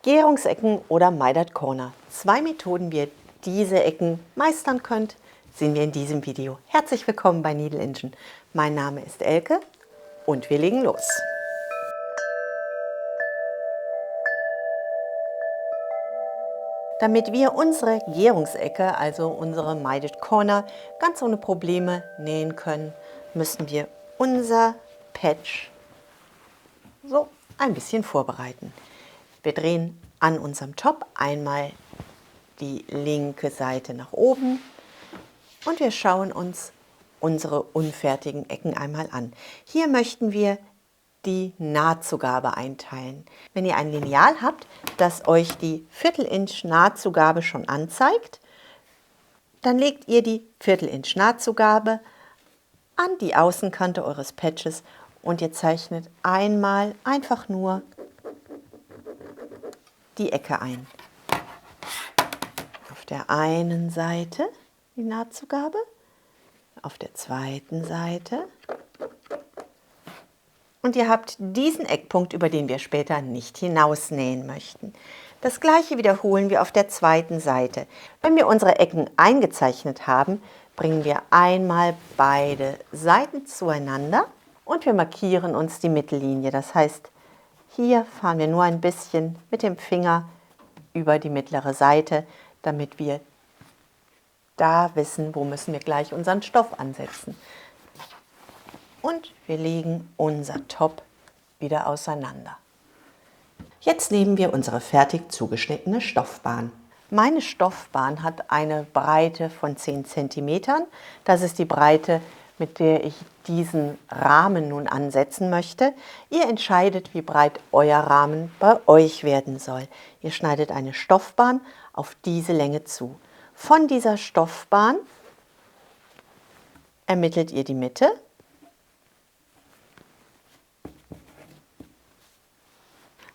Gärungsecken oder Mitered Corner. 2 Methoden, wie ihr diese Ecken meistern könnt, sehen wir in diesem Video. Herzlich willkommen bei Needle Engine. Mein Name ist Elke und wir legen los. Damit wir unsere Gärungsecke, also unsere Mitered Corner, ganz ohne Probleme nähen können, müssen wir unser Patch so ein bisschen vorbereiten. Wir drehen an unserem Top einmal die linke Seite nach oben und wir schauen uns unsere unfertigen Ecken einmal an. Hier möchten wir die Nahtzugabe einteilen. Wenn ihr ein Lineal habt, das euch die Viertel-Inch Nahtzugabe schon anzeigt, dann legt ihr die Viertel-Inch Nahtzugabe an die Außenkante eures Patches und ihr zeichnet einmal einfach nur die Ecke ein. Auf der einen Seite die Nahtzugabe, auf der zweiten Seite. Und ihr habt diesen Eckpunkt, über den wir später nicht hinausnähen möchten. Das gleiche wiederholen wir auf der zweiten Seite. Wenn wir unsere Ecken eingezeichnet haben, bringen wir einmal beide Seiten zueinander und wir markieren uns die Mittellinie. Das heißt, hier fahren wir nur ein bisschen mit dem Finger über die mittlere Seite, damit wir da wissen, wo müssen wir gleich unseren Stoff ansetzen. Und wir legen unser Top wieder auseinander. Jetzt nehmen wir unsere fertig zugeschnittene Stoffbahn. Meine Stoffbahn hat eine Breite von 10 cm. Das ist die Breite, mit der ich diesen Rahmen nun ansetzen möchte. Ihr entscheidet, wie breit euer Rahmen bei euch werden soll. Ihr schneidet eine Stoffbahn auf diese Länge zu. Von dieser Stoffbahn ermittelt ihr die Mitte.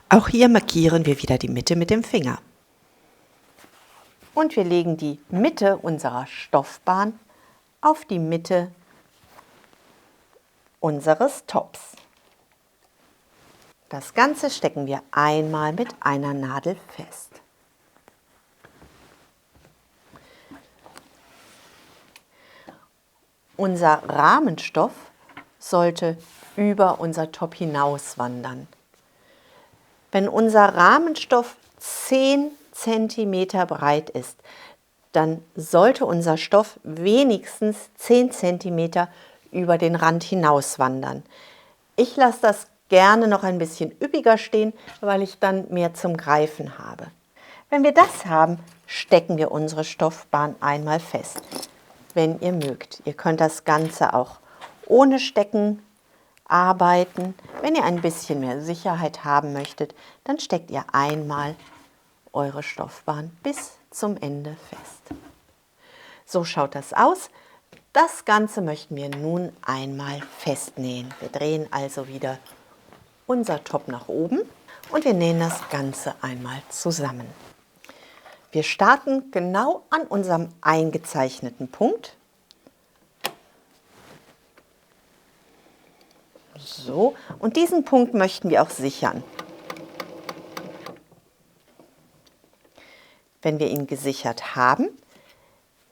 Auch hier markieren wir wieder die Mitte mit dem Finger. Und wir legen die Mitte unserer Stoffbahn auf die Mitte unseres Tops. Das Ganze stecken wir einmal mit einer Nadel fest. Unser Rahmenstoff sollte über unser Top hinaus wandern. Wenn unser Rahmenstoff 10 cm breit ist, dann sollte unser Stoff wenigstens 10 cm über den Rand hinaus wandern. Ich lasse das gerne noch ein bisschen üppiger stehen, weil ich dann mehr zum Greifen habe. Wenn wir das haben, stecken wir unsere Stoffbahn einmal fest, wenn ihr mögt. Ihr könnt das Ganze auch ohne Stecken arbeiten. Wenn ihr ein bisschen mehr Sicherheit haben möchtet, dann steckt ihr einmal eure Stoffbahn bis zum Ende fest. So schaut das aus. Das Ganze möchten wir nun einmal festnähen. Wir drehen also wieder unser Top nach oben und wir nähen das Ganze einmal zusammen. Wir starten genau an unserem eingezeichneten Punkt. So, und diesen Punkt möchten wir auch sichern. Wenn wir ihn gesichert haben,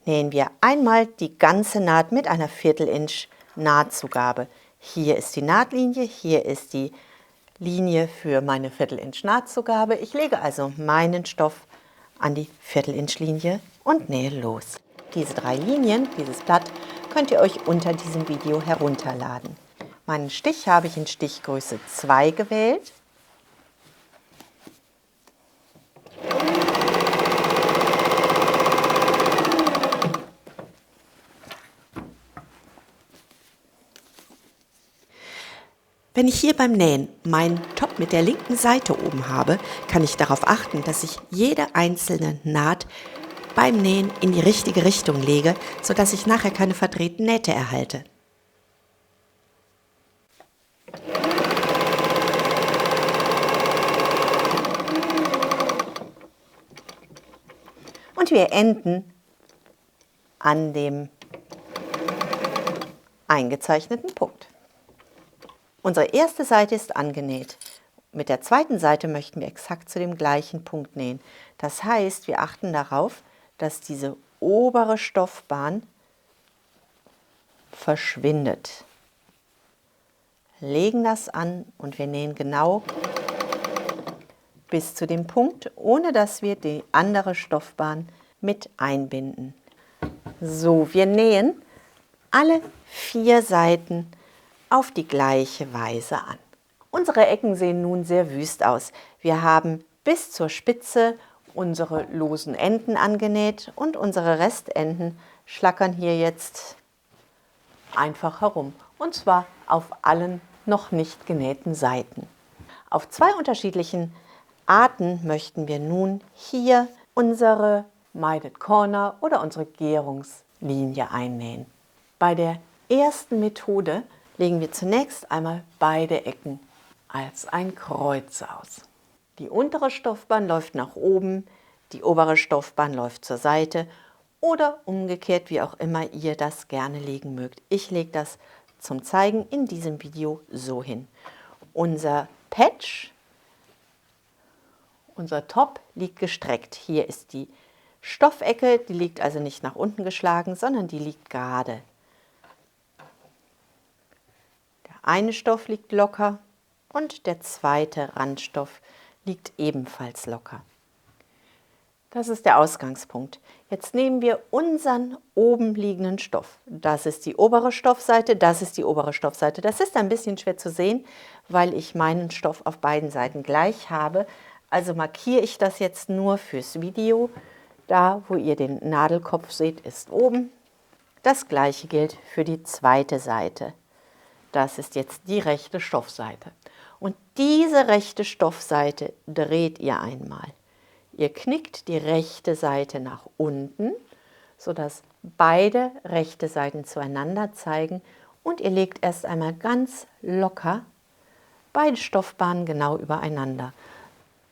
nähen wir einmal die ganze Naht mit einer Viertel-Inch Nahtzugabe. Hier ist die Nahtlinie, hier ist die Linie für meine Viertel-Inch Nahtzugabe. Ich lege also meinen Stoff an die Viertel-Inch Linie und nähe los. Diese 3 Linien, dieses Blatt, könnt ihr euch unter diesem Video herunterladen. Meinen Stich habe ich in Stichgröße 2 gewählt. Wenn ich hier beim Nähen meinen Top mit der linken Seite oben habe, kann ich darauf achten, dass ich jede einzelne Naht beim Nähen in die richtige Richtung lege, sodass ich nachher keine verdrehten Nähte erhalte. Und wir enden an dem eingezeichneten Punkt. Unsere erste Seite ist angenäht. Mit der zweiten Seite möchten wir exakt zu dem gleichen Punkt nähen. Das heißt, wir achten darauf, dass diese obere Stoffbahn verschwindet. Legen das an und wir nähen genau bis zu dem Punkt, ohne dass wir die andere Stoffbahn mit einbinden. So, wir nähen alle 4 Seiten auf die gleiche Weise an. Unsere Ecken sehen nun sehr wüst aus. Wir haben bis zur Spitze unsere losen Enden angenäht und unsere Restenden schlackern hier jetzt einfach herum. Und zwar auf allen noch nicht genähten Seiten. Auf 2 unterschiedlichen Arten möchten wir nun hier unsere Milded Corner oder unsere Gärungslinie einnähen. Bei der ersten Methode legen wir zunächst einmal beide Ecken als ein Kreuz aus. Die untere Stoffbahn läuft nach oben, die obere Stoffbahn läuft zur Seite oder umgekehrt, wie auch immer ihr das gerne legen mögt. Ich lege das zum Zeigen in diesem Video so hin. Unser Patch, unser Top liegt gestreckt. Hier ist die Stoffecke, die liegt also nicht nach unten geschlagen, sondern die liegt gerade. Der eine Stoff liegt locker und der zweite Randstoff liegt ebenfalls locker. Das ist der Ausgangspunkt. Jetzt nehmen wir unseren oben liegenden Stoff. Das ist die obere Stoffseite, das ist die obere Stoffseite. Das ist ein bisschen schwer zu sehen, weil ich meinen Stoff auf beiden Seiten gleich habe. Also markiere ich das jetzt nur fürs Video. Da, wo ihr den Nadelkopf seht, ist oben. Das gleiche gilt für die zweite Seite. Das ist jetzt die rechte Stoffseite. Und diese rechte Stoffseite dreht ihr einmal. Ihr knickt die rechte Seite nach unten, sodass beide rechte Seiten zueinander zeigen und ihr legt erst einmal ganz locker beide Stoffbahnen genau übereinander.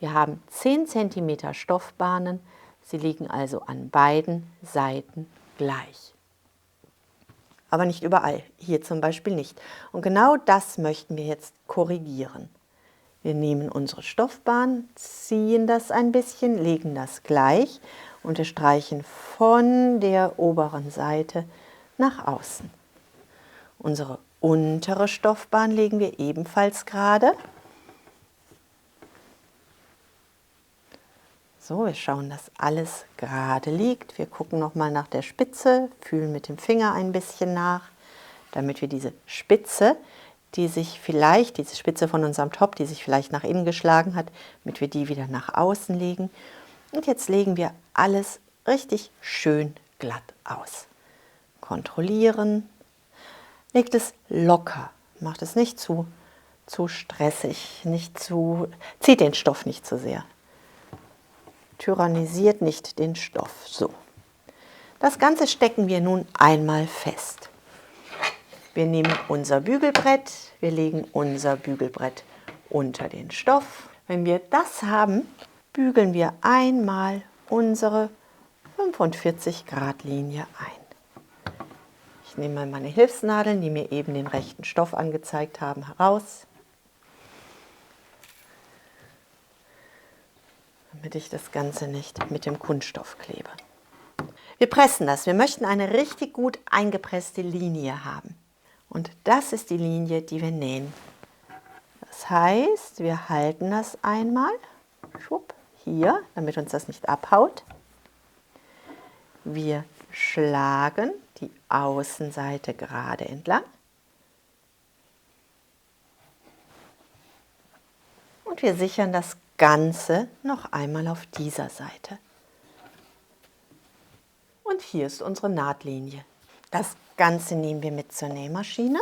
Wir haben 10 cm Stoffbahnen, sie liegen also an beiden Seiten gleich. Aber nicht überall, hier zum Beispiel nicht. Und genau das möchten wir jetzt korrigieren. Wir nehmen unsere Stoffbahn, ziehen das ein bisschen, legen das gleich und wir streichen von der oberen Seite nach außen. Unsere untere Stoffbahn legen wir ebenfalls gerade. So, wir schauen, dass alles gerade liegt. Wir gucken nochmal nach der Spitze, fühlen mit dem Finger ein bisschen nach, damit wir diese Spitze, diese Spitze von unserem Top, die sich vielleicht nach innen geschlagen hat, damit wir die wieder nach außen legen. Und jetzt legen wir alles richtig schön glatt aus. Kontrollieren. Legt es locker. Macht es nicht zu stressig, zieht den Stoff nicht zu sehr. Tyrannisiert nicht den Stoff. So. Das Ganze stecken wir nun einmal fest. Wir nehmen unser Bügelbrett, wir legen unser Bügelbrett unter den Stoff. Wenn wir das haben, bügeln wir einmal unsere 45 Grad Linie ein. Ich nehme mal meine Hilfsnadeln, die mir eben den rechten Stoff angezeigt haben, heraus, damit ich das Ganze nicht mit dem Kunststoff klebe. Wir pressen das. Wir möchten eine richtig gut eingepresste Linie haben. Und das ist die Linie, die wir nähen. Das heißt, wir halten das einmal, schwupp, hier, damit uns das nicht abhaut. Wir schlagen die Außenseite gerade entlang. Und wir sichern das Ganze noch einmal auf dieser Seite. Und hier ist unsere Nahtlinie. Das Ganze nehmen wir mit zur Nähmaschine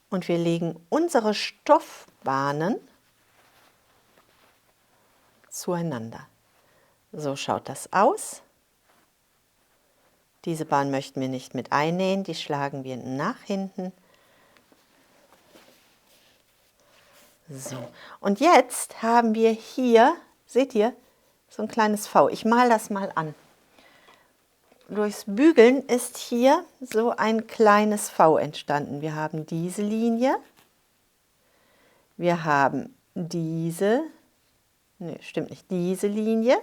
und wir legen unsere Stoffbahnen zueinander. So schaut das aus. Diese Bahn möchten wir nicht mit einnähen, die schlagen wir nach hinten. So, und jetzt haben wir hier, seht ihr, so ein kleines V. Ich male das mal an. Durchs Bügeln ist hier so ein kleines V entstanden. Wir haben diese Linie, wir haben diese, nee, stimmt nicht, diese Linie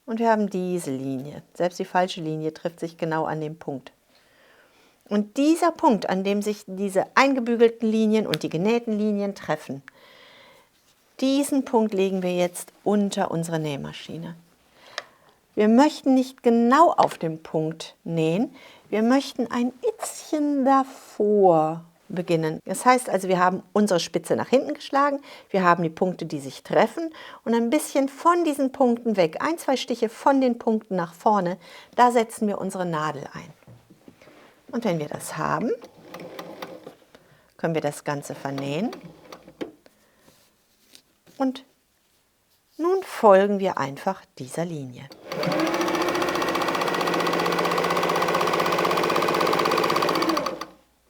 und wir haben diese Linie. Selbst die falsche Linie trifft sich genau an dem Punkt. Und dieser Punkt, an dem sich diese eingebügelten Linien und die genähten Linien treffen, diesen Punkt legen wir jetzt unter unsere Nähmaschine. Wir möchten nicht genau auf dem Punkt nähen, wir möchten ein Itzchen davor beginnen. Das heißt also, wir haben unsere Spitze nach hinten geschlagen, wir haben die Punkte, die sich treffen und ein bisschen von diesen Punkten weg, 1, 2 Stiche von den Punkten nach vorne, da setzen wir unsere Nadel ein. Und wenn wir das haben, können wir das Ganze vernähen. Und nun folgen wir einfach dieser Linie.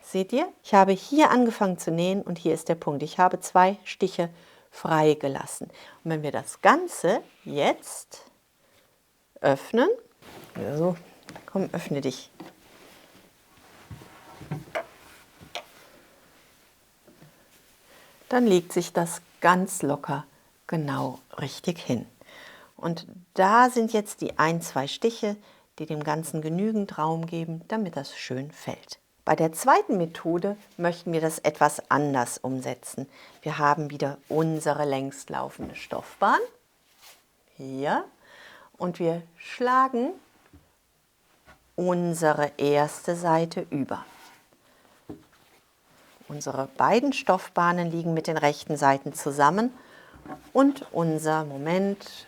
Seht ihr? Ich habe hier angefangen zu nähen und hier ist der Punkt. Ich habe 2 Stiche frei gelassen. Und wenn wir das Ganze jetzt öffnen, so, komm, öffne dich. Dann legt sich das ganz locker genau richtig hin. Und da sind jetzt die 1, 2 Stiche, die dem Ganzen genügend Raum geben, damit das schön fällt. Bei der zweiten Methode möchten wir das etwas anders umsetzen. Wir haben wieder unsere längst laufende Stoffbahn, hier, und wir schlagen unsere erste Seite über. Unsere beiden Stoffbahnen liegen mit den rechten Seiten zusammen und unser, Moment,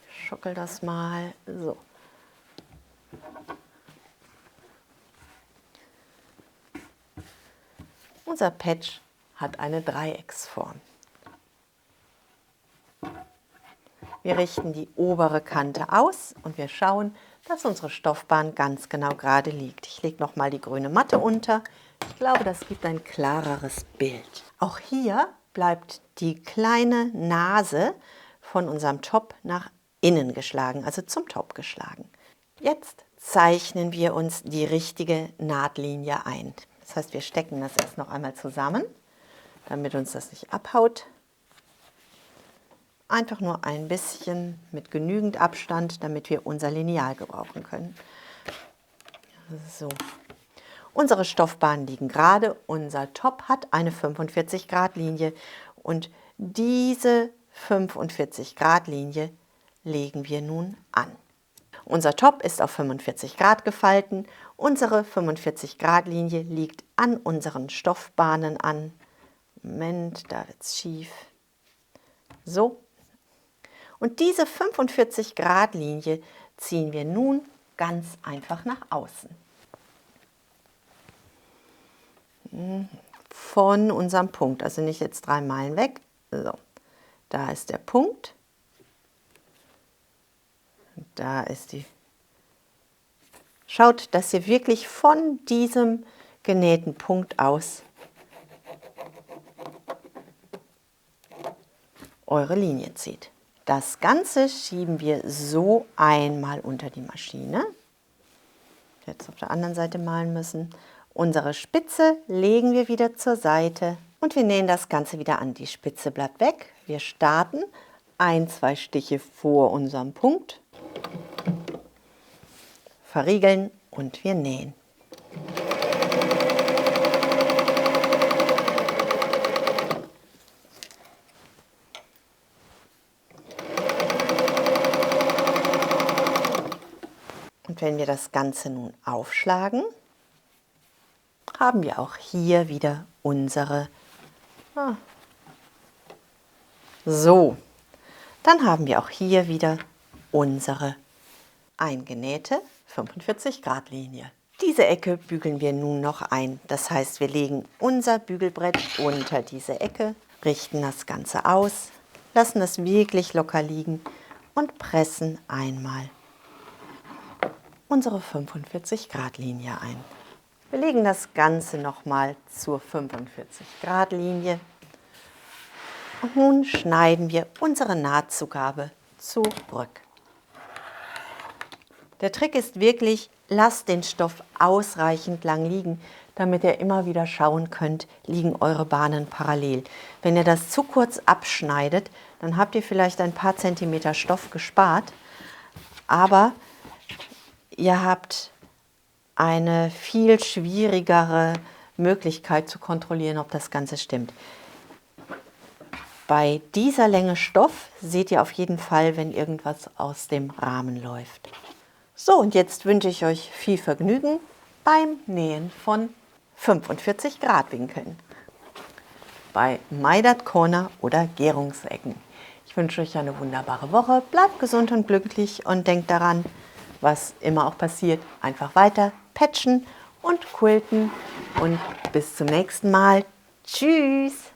ich schuckel das mal, so. Unser Patch hat eine Dreiecksform. Wir richten die obere Kante aus und wir schauen, dass unsere Stoffbahn ganz genau gerade liegt. Ich lege noch mal die grüne Matte unter. Ich glaube, das gibt ein klareres Bild. Auch hier bleibt die kleine Nase von unserem Top nach innen geschlagen, also zum Top geschlagen. Jetzt zeichnen wir uns die richtige Nahtlinie ein. Das heißt, wir stecken das erst noch einmal zusammen, damit uns das nicht abhaut. Einfach nur ein bisschen mit genügend Abstand, damit wir unser Lineal gebrauchen können. So. Unsere Stoffbahnen liegen gerade, unser Top hat eine 45-Grad-Linie und diese 45-Grad-Linie legen wir nun an. Unser Top ist auf 45 Grad gefalten, unsere 45-Grad-Linie liegt an unseren Stoffbahnen an. Moment, da wird es schief. So. Und diese 45-Grad-Linie ziehen wir nun ganz einfach nach außen. Von unserem Punkt, also nicht jetzt 3 Meilen weg. So, da ist der Punkt. Da ist die. Schaut, dass ihr wirklich von diesem genähten Punkt aus eure Linie zieht. Das Ganze schieben wir so einmal unter die Maschine. Jetzt auf der anderen Seite malen müssen. Unsere Spitze legen wir wieder zur Seite und wir nähen das Ganze wieder an. Die Spitze bleibt weg. Wir starten 1, 2 Stiche vor unserem Punkt, verriegeln und wir nähen. Und wenn wir das Ganze nun aufschlagen, haben wir auch hier wieder unsere. So, dann haben wir auch hier wieder unsere eingenähte 45-Grad-Linie. Diese Ecke bügeln wir nun noch ein. Das heißt, wir legen unser Bügelbrett unter diese Ecke, richten das Ganze aus, lassen das wirklich locker liegen und pressen einmal unsere 45-Grad-Linie ein. Wir legen das Ganze nochmal zur 45-Grad-Linie und nun schneiden wir unsere Nahtzugabe zurück. Der Trick ist wirklich, lasst den Stoff ausreichend lang liegen, damit ihr immer wieder schauen könnt, liegen eure Bahnen parallel. Wenn ihr das zu kurz abschneidet, dann habt ihr vielleicht ein paar Zentimeter Stoff gespart, aber ihr habt eine viel schwierigere Möglichkeit zu kontrollieren, ob das Ganze stimmt. Bei dieser Länge Stoff seht ihr auf jeden Fall, wenn irgendwas aus dem Rahmen läuft. So, und jetzt wünsche ich euch viel Vergnügen beim Nähen von 45 Grad Winkeln bei Maidert Corner oder Gärungsecken. Ich wünsche euch eine wunderbare Woche, bleibt gesund und glücklich und denkt daran, was immer auch passiert, einfach weiter patchen und quilten und bis zum nächsten Mal. Tschüss!